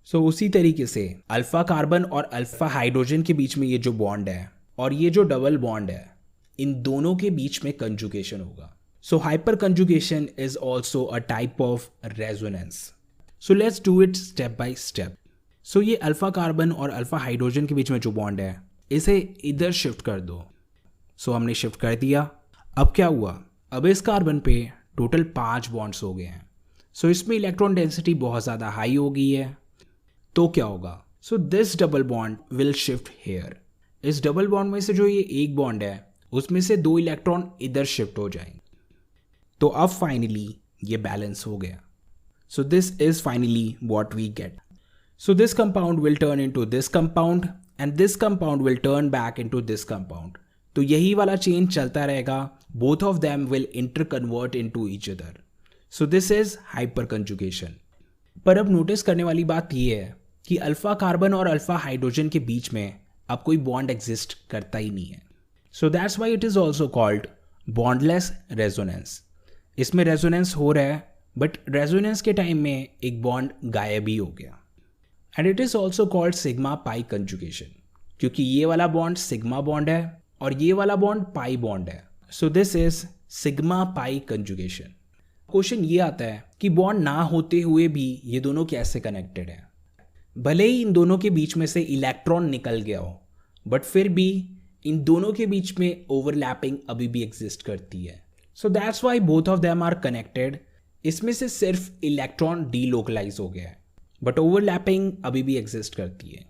सो उसी तरीके से अल्फा कार्बन और अल्फा हाइड्रोजन के बीच में ये जो बॉन्ड है और ये जो डबल बॉन्ड है, इन दोनों के बीच में कंजुगेशन होगा. So hyper conjugation is also a type of resonance. So let's do it step by step. So ये अल्फा कार्बन और अल्फा हाइड्रोजन के बीच में जो बॉन्ड है, इसे इधर शिफ्ट कर दो. सो हमने शिफ्ट कर दिया. अब क्या हुआ? अब इस कार्बन पे टोटल 5 बॉन्ड्स हो गए हैं. सो इसमें इलेक्ट्रॉन डेंसिटी बहुत ज़्यादा हाई हो गई है. तो क्या होगा? So this double bond will shift here. इस डबल बॉन्ड में से जो ये एक बॉन्ड है, उसमें से 2 इलेक्ट्रॉन इधर शिफ्ट हो जाएंगे. तो अब फाइनली ये बैलेंस हो गया. So this is finally what we get. So this compound will turn into this compound and this compound will turn back into this compound. तो यही वाला चेंज चलता रहेगा. Both of them will interconvert into each other. So this is hyperconjugation. पर अब notice करने वाली बात यह है कि अल्फा कार्बन और अल्फा हाइड्रोजन के बीच में अब कोई बॉन्ड एग्जिस्ट करता ही नहीं है. So that's why it is also called bondless resonance. इसमें रेजोनेंस हो रहा है, बट रेजोनेंस के टाइम में एक बॉन्ड गायब ही हो गया. And it is also called sigma pi conjugation. क्योंकि ये वाला बॉन्ड सिग्मा बॉन्ड है और ये वाला बॉन्ड पाई बॉन्ड है। So this is sigma pi conjugation. Question ये आता है कि बॉन्ड ना होते हुए भी ये दोनों कैसे कनेक्टेड है। भले ही इन दोनों के बीच में से इलेक्ट्रॉन निकल गया हो, बट फिर भी इन दोनों के बीच में ओवरलैपिंग अभी भी एग्जिस्ट करती है। So that's why both of them are connected. इसमें से सिर्फ इलेक्ट्रॉन डीलोकलाइज हो गया है, बट ओवरलैपिंग अभी भी एग्जिस्ट करती है।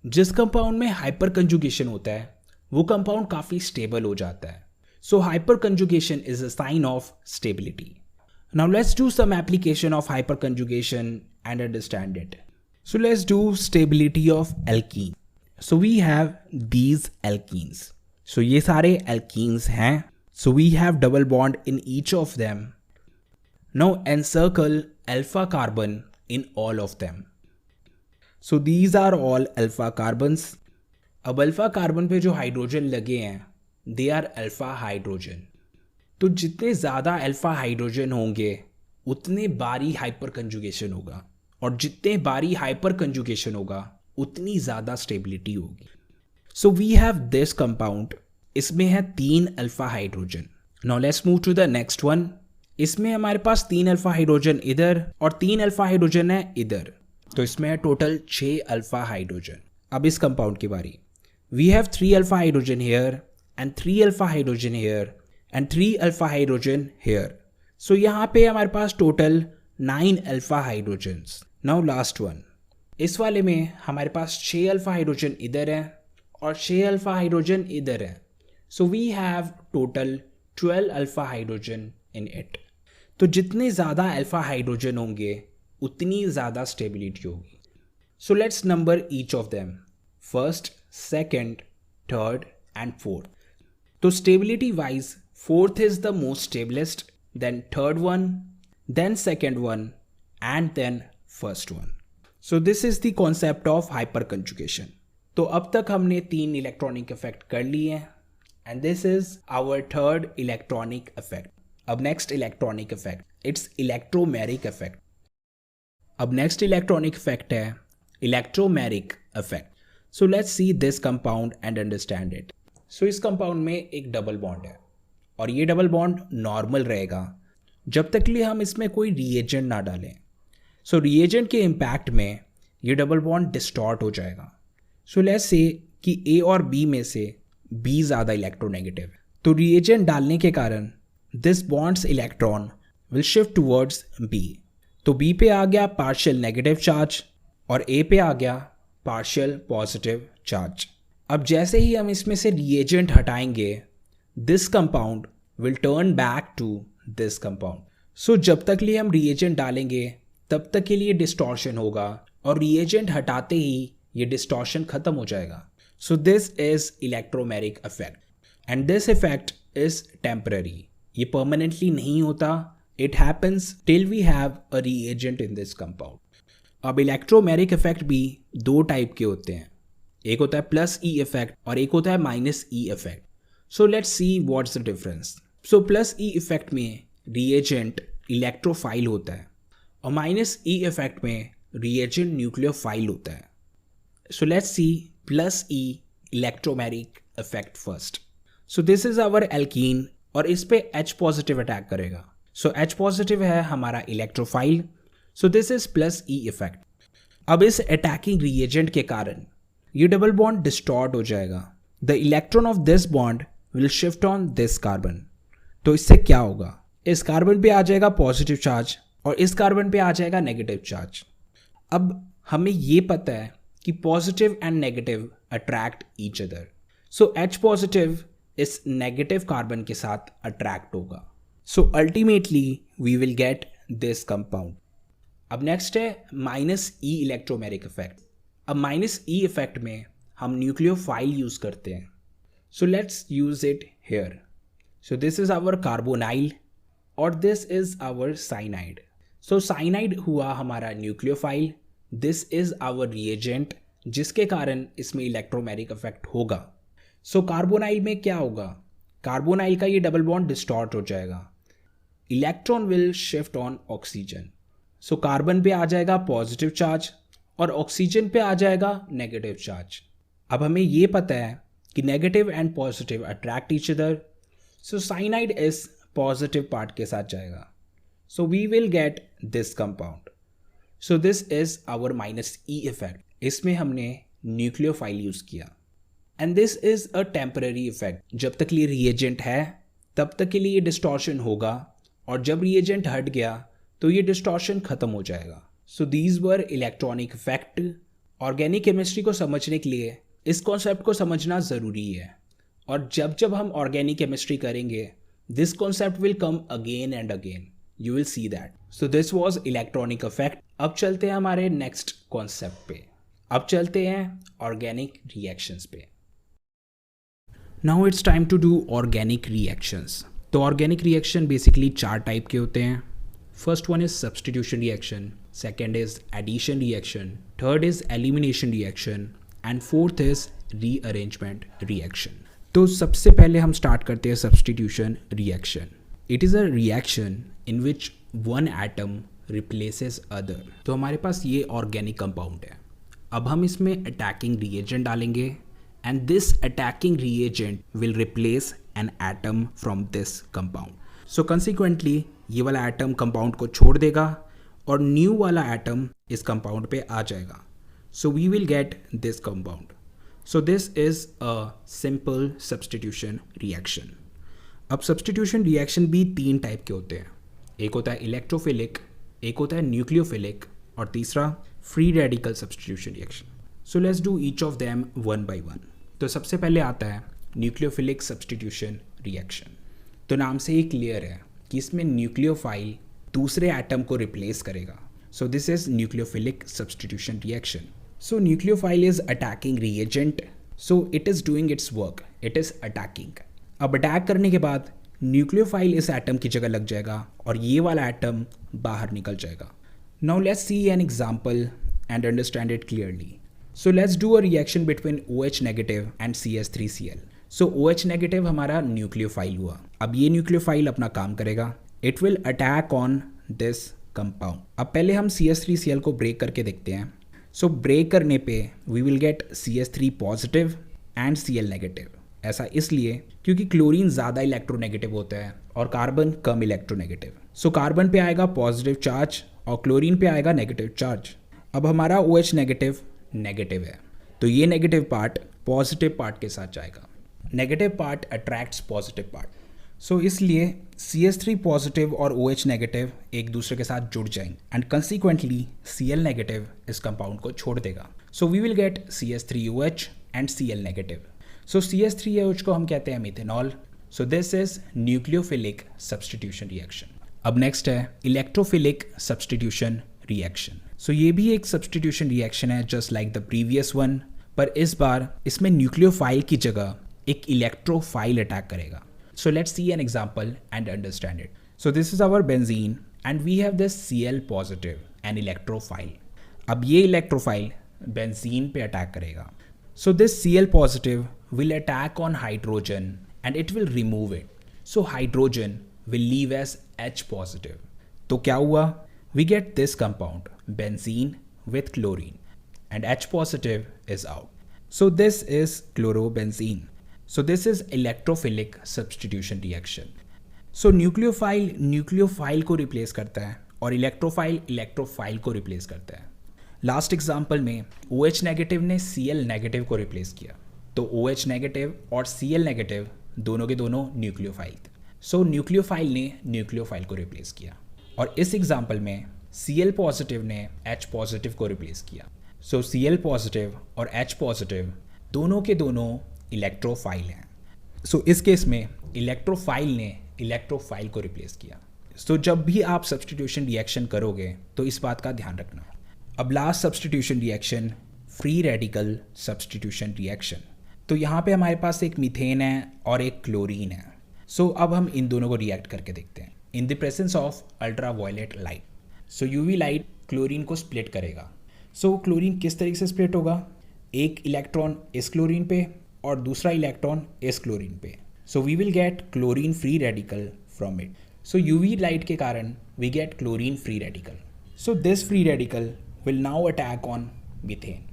जिस कंपाउंड में हाइपर कंजुगेशन होता है वो कंपाउंड काफ़ी स्टेबल हो जाता है। So hyper conjugation is a sign of stability. Now let's do some application of hyperconjugation and understand it. So let's do stability of alkene. So we have these alkenes. So ये सारे alkenes हैं. So we have double bond in each of them. Now encircle alpha carbon in all of them. So these are all alpha carbons. अब alpha carbon पे जो hydrogen लगे हैं they are alpha hydrogen. तो जितने ज़्यादा alpha hydrogen होंगे उतने बारी हाइपर कंजुगेशन होगा, और जितने बारी हाइपर कंजुगेशन होगा उतनी ज़्यादा स्टेबिलिटी होगी। So we have this compound, इसमें है 3 alpha hydrogen. Now let's move to the next one. इसमें हमारे पास 3 अल्फा हाइड्रोजन इधर और 3 अल्फा हाइड्रोजन है इधर, तो इसमें है टोटल 6 अल्फा हाइड्रोजन। अब इस कंपाउंड की बारी। We have 3 alpha hydrogen here and 3 alpha hydrogen here and 3 alpha hydrogen here. So यहाँ पे हमारे पास total 9 alpha hydrogens. Now last one. इस वाले में हमारे पास 6 अल्फा हाइड्रोजन इधर है और 6 अल्फा हाइड्रोजन इधर है। So we have total 12 alpha hydrogen in it. तो जितने ज़्यादा अल्फा हाइड्रोजन होंगे उतनी ज़्यादा स्टेबिलिटी होगी। So let's number each of them, first, second, third and fourth. तो stability wise fourth is the most stablest, then third one, then second one, and then first one. So this is the concept of hyperconjugation. तो अब तक हमने 3 electronic effect कर लिए हैं and this is our third electronic effect. अब next electronic effect, it's electromeric effect. अब next electronic effect है electromeric effect. So let's see this compound and understand it. So इस compound में एक डबल बॉन्ड है और ये डबल बॉन्ड नॉर्मल रहेगा जब तक लिए हम इसमें कोई रिएजेंट ना डालें। सो रिएजेंट के इम्पैक्ट में ये डबल बॉन्ड डिस्टॉर्ट हो जाएगा। सो लेट्स से कि ए और बी में से बी ज़्यादा इलेक्ट्रोनेगेटिव है, तो रिएजेंट डालने के कारण this bonds electron will shift towards B. तो बी पे आ गया पार्शियल नेगेटिव चार्ज और ए पे आ गया पार्शियल पॉजिटिव चार्ज। अब जैसे ही हम इसमें से रिएजेंट हटाएंगे this compound will turn back to this compound. So जब तक लिए हम रिएजेंट डालेंगे तब तक के लिए डिस्टॉर्शन होगा और रिएजेंट हटाते ही ये डिस्टॉर्शन खत्म हो जाएगा। So this is electromeric effect and this effect is temporary. ये परमानेंटली नहीं होता, it happens till we have a reagent in this compound. अब इलेक्ट्रोमेरिक इफेक्ट भी 2 टाइप के होते हैं, एक होता है प्लस ई इफेक्ट और एक होता है minus E effect. So let's see what's the difference. So plus E effect में रिएजेंट इलेक्ट्रोफाइल होता है और माइनस ई इफेक्ट में रिएजेंट न्यूक्लियोफाइल होता है। So let's see plus E electromeric effect first. So this is our alkene और इस पे H पॉजिटिव अटैक करेगा। सो H पॉजिटिव है हमारा electrophile. So this is plus E effect. अब इस अटैकिंग रिएजेंट के कारण ये डबल बॉन्ड डिस्टॉर्ट हो जाएगा। The electron of this bond will shift on this carbon. तो इससे क्या होगा, इस कार्बन पे आ जाएगा पॉजिटिव चार्ज और इस कार्बन पे आ जाएगा नेगेटिव चार्ज। अब हमें ये पता है कि positive and negative attract each other. So H positive इस नेगेटिव कार्बन के साथ अट्रैक्ट होगा। So ultimately we will get this compound. अब नेक्स्ट है माइनस ई इलेक्ट्रोमेरिक इफेक्ट। अब माइनस ई इफेक्ट में हम न्यूक्लियोफाइल यूज़ करते हैं। So let's use it here. So this is our carbonyl और this is our cyanide. So cyanide हुआ हमारा nucleophile, this is our reagent जिसके कारण इसमें इलेक्ट्रोमेरिक इफेक्ट होगा। सो कार्बोनाइल में क्या होगा, कार्बोनाइल का ये डबल बॉन्ड डिस्टॉर्ट हो जाएगा। Electron will shift on oxygen. So carbon पे आ जाएगा पॉजिटिव चार्ज और ऑक्सीजन पे आ जाएगा नेगेटिव चार्ज। अब हमें ये पता है कि negative and positive attract each other, so cyanide इस पॉजिटिव पार्ट के साथ जाएगा, so we will get this compound. So this is our minus E effect. इसमें हमने न्यूक्लियोफाइल यूज किया and this is a temporary effect. जब तक ये रिएजेंट है तब तक के लिए ये डिस्टॉर्शन होगा, और जब रिएजेंट हट गया तो ये डिस्टॉर्शन खत्म हो जाएगा. So these were electronic effect. Organic chemistry को समझने के लिए इस कॉन्सेप्ट को समझना ज़रूरी है, और जब जब हम ऑर्गेनिक केमिस्ट्री करेंगे this concept will come again and again. You will see that. So this was electronic effect. अब चलते हैं हमारे नेक्स्ट कॉन्सेप्ट पे. अब चलते हैं ऑर्गेनिक रिएक्शंस पे. Now it's time to do organic reactions. तो ऑर्गेनिक रिएक्शन बेसिकली 4 टाइप के होते हैं. First one is substitution reaction, second is addition reaction, third is elimination reaction and fourth is rearrangement reaction. तो सबसे पहले हम start करते हैं substitution reaction. It is a reaction in which one atom replaces other. तो हमारे पास ये organic compound है. अब हम इसमें अटैकिंग रिएजेंट डालेंगे and this attacking reagent will replace an atom from this compound. So consequently ये वाला एटम कंपाउंड को छोड़ देगा और न्यू वाला एटम इस कंपाउंड पे आ जाएगा. So we will get this compound. So this is a simple substitution reaction. अब सब्सटीट्यूशन रिएक्शन भी 3 टाइप के होते हैं. एक होता है इलेक्ट्रोफिलिक, एक होता है न्यूक्लियोफिलिक, और तीसरा free radical substitution reaction. So let's do each of them one by one. तो सबसे पहले आता है न्यूक्लियोफिलिक सब्सटीट्यूशन रिएक्शन. तो नाम से ही क्लियर है कि इसमें न्यूक्लियोफाइल दूसरे एटम को रिप्लेस करेगा. So this is nucleophilic substitution reaction. So nucleophile is attacking reagent, so it is doing it's work, it is attacking. अब अटैक करने के बाद न्यूक्लियोफाइल इस एटम की जगह लग जाएगा और ये वाला एटम बाहर निकल जाएगा. Now let's see an example and understand it clearly. So let's do a reaction between OH negative and CH3Cl. So OH negative हमारा न्यूक्लियोफाइल हुआ. अब ये न्यूक्लियोफाइल अपना काम करेगा. It will attack on this compound. अब पहले हम CH3Cl को ब्रेक करके देखते हैं. So ब्रेक करने पे we will get CH3 positive and Cl negative. ऐसा इसलिए क्योंकि क्लोरीन ज़्यादा इलेक्ट्रोनेगेटिव होता है और कार्बन कम इलेक्ट्रोनेगेटिव. सो कार्बन पे आएगा पॉजिटिव चार्ज और क्लोरीन पे आएगा नेगेटिव चार्ज. अब हमारा OH नेगेटिव है, तो ये नेगेटिव पार्ट पॉजिटिव पार्ट के साथ जाएगा. Negative part attracts positive part. So इसलिए CH3 पॉजिटिव और OH नेगेटिव एक दूसरे के साथ जुड़ जाएंगे एंड कंसिक्वेंटली Cl नेगेटिव इस कंपाउंड को छोड़ देगा. So we will get CH3OH and Cl negative. So CH3OH को हम कहते हैं methanol. So this is nucleophilic substitution reaction. अब नेक्स्ट है इलेक्ट्रोफिलिक सब्सटीट्यूशन रिएक्शन. सो ये भी एक सब्सटीट्यूशन रिएक्शन है just like the previous one, पर इस बार इसमें न्यूक्लियोफाइल की जगह एक इलेक्ट्रोफाइल अटैक करेगा. So let's see an example and understand it. So this is our benzene and we have this Cl positive an electrophile. अब ये इलेक्ट्रोफाइल बेंजीन पे अटैक करेगा. So this Cl positive will attack on hydrogen and it will remove it. So hydrogen will leave as H positive. तो क्या हुआ? We get this compound benzene with chlorine and H positive is out. So this is chlorobenzene. So this is electrophilic substitution reaction. So nucleophile को replace करता है और electrophile को replace करता है. लास्ट एग्जाम्पल में OH नेगेटिव ने Cl negative को रिप्लेस किया, तो OH नेगेटिव और Cl नेगेटिव दोनों के दोनों न्यूक्लियोफाइल थे. सो न्यूक्लियोफाइल ने न्यूक्लियोफाइल को रिप्लेस किया और इस एग्जाम्पल में Cl पॉजिटिव ने H पॉजिटिव को रिप्लेस किया. सो Cl पॉजिटिव और H पॉजिटिव दोनों के दोनों इलेक्ट्रोफाइल हैं. सो इस केस में इलेक्ट्रोफाइल ने इलेक्ट्रोफाइल को रिप्लेस किया. सो जब भी आप सब्सटीट्यूशन रिएक्शन करोगे तो इस बात का ध्यान रखना. अब last substitution reaction free radical substitution reaction. तो यहाँ पे हमारे पास एक मीथेन है और एक क्लोरीन है. सो अब हम इन दोनों को रिएक्ट करके देखते हैं in the presence of ultraviolet light. So UV light chlorine को स्प्लिट करेगा. सो क्लोरीन किस तरीके से स्प्लिट होगा? एक इलेक्ट्रॉन इस क्लोरीन पे और दूसरा इलेक्ट्रॉन इस क्लोरीन पे. So we will get chlorine free radical from it. So UV light के कारण we get chlorine free radical. So this free radical will now attack on methane.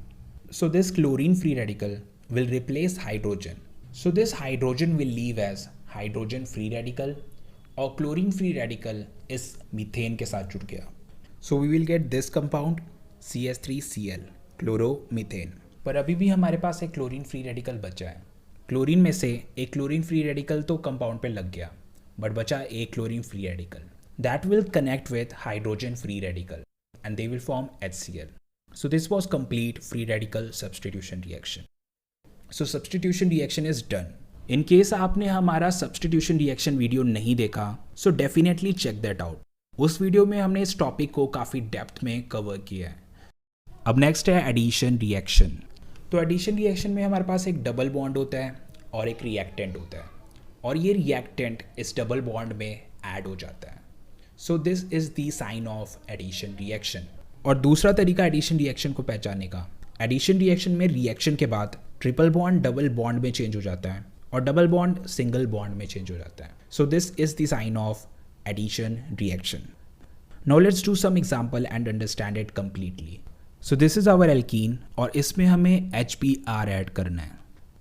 So this chlorine free radical will replace hydrogen. So this hydrogen will leave as hydrogen free radical और chlorine free radical इस methane के साथ जुड़ गया. So we will get this compound CH3Cl chloromethane. पर अभी भी हमारे पास एक क्लोरीन फ्री रेडिकल बचा है. क्लोरीन में से एक क्लोरीन फ्री रेडिकल तो कंपाउंड पे लग गया, बट बचा एक chlorine free radical. That will connect with hydrogen free radical and they will form HCl. So this was complete free radical substitution reaction. So substitution reaction is done. In case आपने हमारा substitution reaction video नहीं देखा, so definitely check that out. उस video में हमने इस topic को काफ़ी डेप्थ में कवर किया है. अब नेक्स्ट है एडिशन रिएक्शन. तो एडिशन रिएक्शन में हमारे पास एक डबल बॉन्ड होता है और एक रिएक्टेंट होता है, और ये रिएक्टेंट इस डबल बॉन्ड में ऐड हो जाता है. So this is the sign of addition reaction. और दूसरा तरीका एडिशन रिएक्शन को पहचानने का, एडिशन रिएक्शन में रिएक्शन के बाद ट्रिपल बॉन्ड डबल बॉन्ड में चेंज हो जाता है और डबल बॉन्ड सिंगल बॉन्ड में चेंज हो जाता है. So this is the sign of addition reaction. Now let's do some example and understand it completely. So this is our alkene और इसमें हमें HBr ऐड करना है.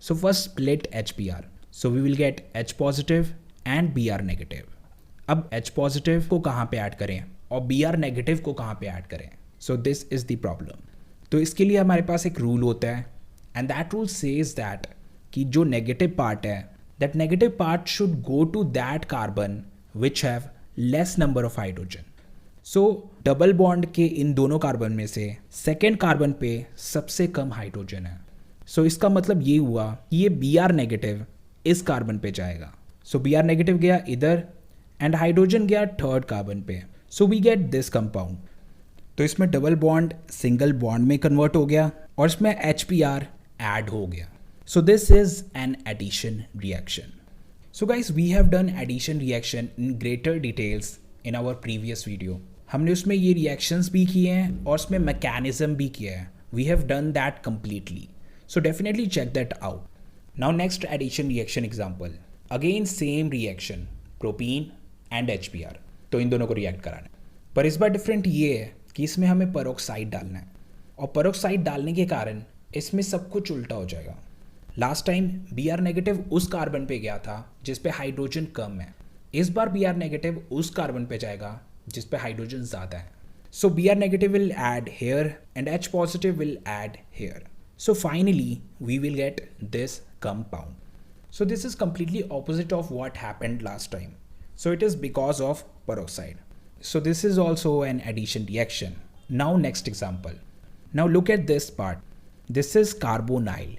So first split HBr. So we will get H positive and Br negative. अब H positive को कहाँ पे add करें और Br नेगेटिव को कहाँ पे ऐड करें? So this is the problem. तो इसके लिए हमारे पास एक रूल होता है and that rule says that कि जो नेगेटिव पार्ट है, that negative part should go to that carbon which have less number of hydrogen. So double bond के इन दोनों कार्बन में से सेकेंड कार्बन पे सबसे कम हाइड्रोजन है. सो इसका मतलब ये हुआ कि ये Br नेगेटिव इस कार्बन पे जाएगा. सो Br नेगेटिव गया इधर एंड हाइड्रोजन गया थर्ड कार्बन पे. So we get this compound. तो इसमें डबल बॉन्ड सिंगल बॉन्ड में कन्वर्ट हो गया और इसमें HBr ऐड हो गया. So this is an addition reaction. So guys we have done addition reaction in greater details in our previous video. हमने उसमें ये रिएक्शंस भी किए हैं और उसमें मैकेनिज्म भी किया है. We have done that completely. So definitely check that out. Now next addition reaction example. Again same reaction, propene and HBr. तो इन दोनों को रिएक्ट कराना है, पर इस बार डिफरेंट ये है कि इसमें हमें पेरोक्साइड डालना है और पेरोक्साइड डालने के कारण इसमें सब कुछ उल्टा हो जाएगा. लास्ट टाइम Br नेगेटिव उस कार्बन पे गया था जिस पे हाइड्रोजन कम है. इस बार Br नेगेटिव उस कार्बन पे जाएगा जिस पे हाइड्रोजन ज़्यादा है. So Br negative will add here and H positive will add here. So finally we will get this compound. So this is completely opposite of what happened last time. So it is because of peroxide. So this is also an addition reaction. Now next example. Now look at this part. This is carbonyl.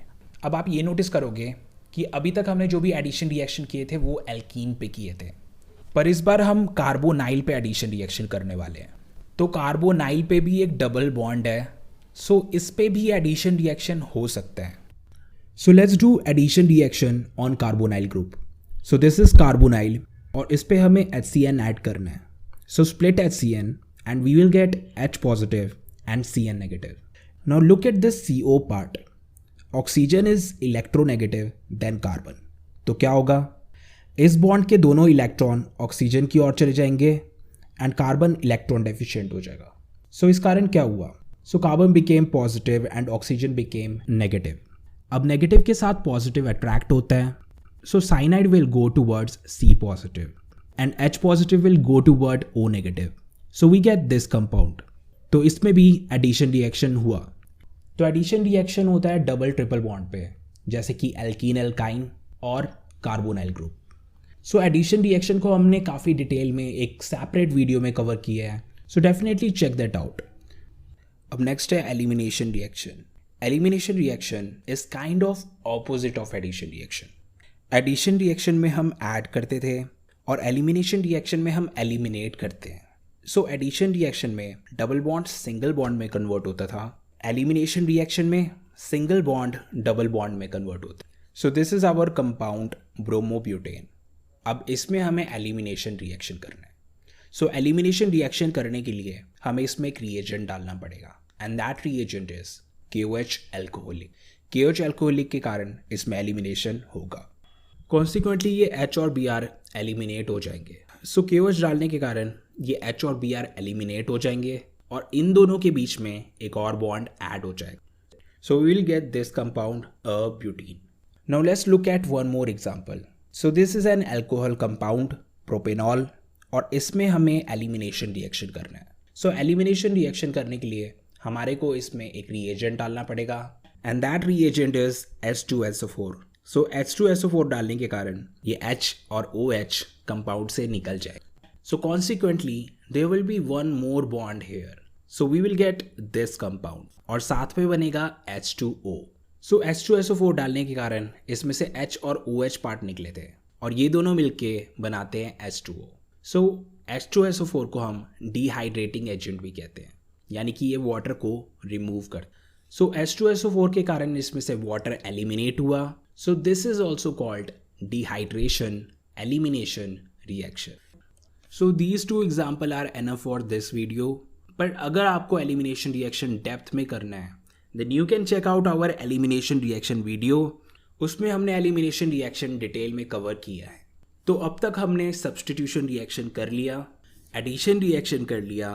अब आप ये notice करोगे कि अभी तक हमने जो भी एडिशन रिएक्शन किए थे वो एल्कीन पे किए थे, पर इस बार हम कार्बोनाइल पे एडिशन रिएक्शन करने वाले हैं. तो कार्बोनाइल पे भी एक डबल बॉन्ड है, सो इस पे भी एडिशन रिएक्शन हो सकता है. So let's do addition reaction on carbonyl group. So this is carbonyl और इस पे हमें HCN ऐड करना है. So split HCN and we will get H positive and Cn negative. Now look at this CO part. Oxygen is electronegative than carbon. तो क्या होगा? इस बॉन्ड के दोनों इलेक्ट्रॉन ऑक्सीजन की ओर चले जाएंगे एंड कार्बन इलेक्ट्रॉन डेफिशिएंट हो जाएगा. सो इस कारण क्या हुआ? So carbon became positive and oxygen became negative. अब नेगेटिव के साथ पॉजिटिव अट्रैक्ट होता है, so cyanide will go towards C positive and H positive will go toward O negative. So we get this compound. तो इसमें भी addition reaction हुआ. तो एडिशन रिएक्शन होता है डबल ट्रिपल बॉन्ड पे, जैसे कि एल्कीन एल्काइन और carbonyl group. So addition reaction को हमने काफ़ी डिटेल में एक सेपरेट वीडियो में कवर किया है. So definitely check that out. अब नेक्स्ट है elimination reaction. Elimination reaction is kind of opposite of addition reaction. Addition reaction में हम ऐड करते थे और एलिमिनेशन रिएक्शन में हम एलिमिनेट करते हैं. सो एडिशन रिएक्शन में डबल बॉन्ड सिंगल बॉन्ड में कन्वर्ट होता था, एलिमिनेशन रिएक्शन में सिंगल बॉन्ड डबल बॉन्ड में कन्वर्ट होता है. So this is our compound bromobutane. अब इसमें हमें एलिमिनेशन रिएक्शन करना है. सो एलिमिनेशन रिएक्शन करने के लिए हमें इसमें एक रिएजेंट डालना पड़ेगा and that reagent is KOH alcoholic. KOH alcoholic के कारण इसमें एलिमिनेशन होगा. कॉन्सिक्वेंटली ये H और Br एलिमिनेट हो जाएंगे. सो KOH डालने के कारण ये H और Br एलिमिनेट हो जाएंगे और इन दोनों के बीच में एक और बॉन्ड ऐड हो जाएगा. So we will get this compound a butene. Now let's look at one more example. So this is an alcohol compound propanol और इसमें हमें एलिमिनेशन रिएक्शन करना है. So एलिमिनेशन रिएक्शन करने के लिए हमारे को इसमें एक रिएजेंट डालना पड़ेगा and that reagent is H2SO4. So H2SO4 डालने के कारण ये H और OH कंपाउंड से निकल जाए. So consequently there will be one more bond here. So we will get this compound और साथ में बनेगा H2O. So H2SO4 डालने के कारण इसमें से H और OH पार्ट निकले थे और ये दोनों मिलके बनाते हैं H2O. So H2SO4 को हम डिहाइड्रेटिंग एजेंट भी कहते हैं, यानी कि ये वाटर को रिमूव कर. So H2SO4 के कारण इसमें से वाटर एलिमिनेट हुआ. So this is also called dehydration elimination reaction. So these two example are enough for this video. पर अगर आपको एलिमिनेशन रिएक्शन डेप्थ में करना है then you can check out our elimination reaction video. उसमें हमने elimination reaction detail में cover किया है. तो अब तक हमने सब्स्टिट्यूशन रिएक्शन कर लिया, एडिशन रिएक्शन कर लिया,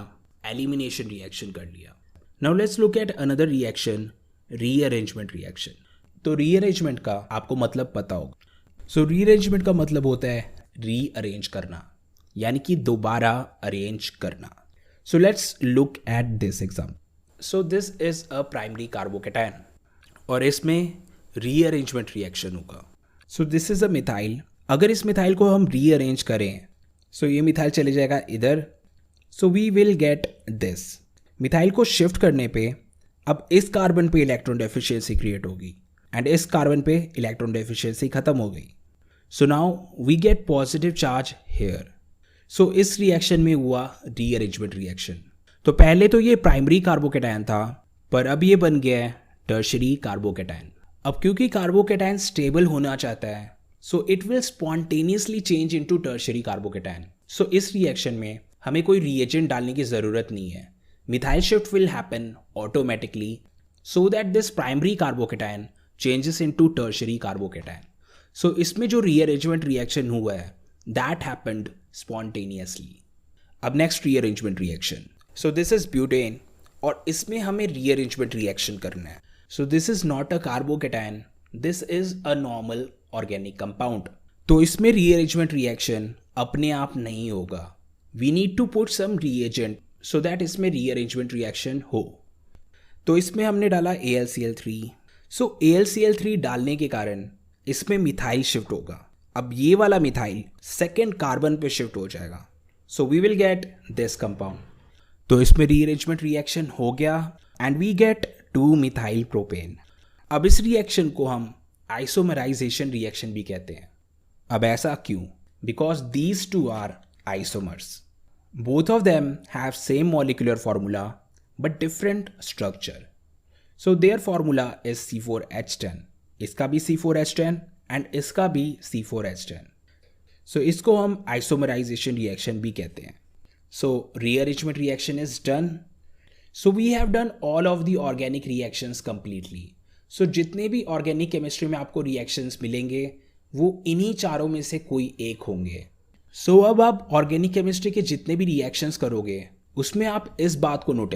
एलिमिनेशन रिएक्शन कर लिया. Now let's look at another reaction, rearrangement reaction. तो रीअरेंजमेंट का आपको मतलब पता होगा. सो रीअरेंजमेंट का मतलब होता है रीअरेंज करना, यानी कि दोबारा अरेंज करना. So let's look at this example. So this is a primary carbocation और इसमें rearrangement reaction होगा. So this is a methyl. अगर इस मिथाइल को हम rearrange करें so ये मिथाइल चले जाएगा इधर. So we will get this. Methyl को शिफ्ट करने पे अब इस कार्बन पे इलेक्ट्रॉन डेफिशिएंसी क्रिएट होगी एंड इस कार्बन पे इलेक्ट्रॉन डेफिशिएंसी खत्म हो गई. So now we get positive charge here. सो इस रिएक्शन में हुआ रीअरेंजमेंट रिएक्शन. तो पहले तो ये प्राइमरी कार्बोकेटायन था पर अब ये बन गया है टर्शरी कार्बोकेटायन. अब क्योंकि कार्बोकेटायन स्टेबल होना चाहता है so it will spontaneously change into tertiary carbocation. सो इस रिएक्शन में हमें कोई रिएजेंट डालने की ज़रूरत नहीं है. Methyl shift will happen automatically so that this primary carbocation changes into tertiary carbocation. So इसमें जो रीअरेंजमेंट रिएक्शन हुआ है that happened spontaneously. अब next rearrangement reaction. So this is butane और इसमें हमें rearrangement reaction करना है. So this is not a carbocation. This is a normal organic compound. तो इसमें rearrangement reaction अपने आप नहीं होगा. We need to put some reagent so that इसमें rearrangement reaction हो. तो इसमें हमने डाला AlCl3. So AlCl3 डालने के कारण इसमें मिथाइल शिफ्ट होगा. अब ये वाला मिथाइल सेकेंड कार्बन पे शिफ्ट हो जाएगा. So we will get this compound. तो इसमें रीअरेंजमेंट रिएक्शन हो गया and we get 2 methyl propane. अब इस रिएक्शन को हम आइसोमराइजेशन रिएक्शन भी कहते हैं. अब ऐसा क्यों? Because these two are isomers. Both of them have same molecular formula but different structure. So their formula is C4H10. इसका भी C4H10 एंड इसका भी C4H10. सो इसको हम आइसोमराइजेशन रिएक्शन भी कहते हैं. So rearrangement reaction is done. So we have done all of the organic reactions completely. So जितने भी ऑर्गेनिक केमिस्ट्री में आपको रिएक्शंस मिलेंगे वो इन्हीं चारों में से कोई एक होंगे. सो अब आप ऑर्गेनिक केमिस्ट्री के जितने भी रिएक्शंस करोगे उसमें आप इस बात को नोटिस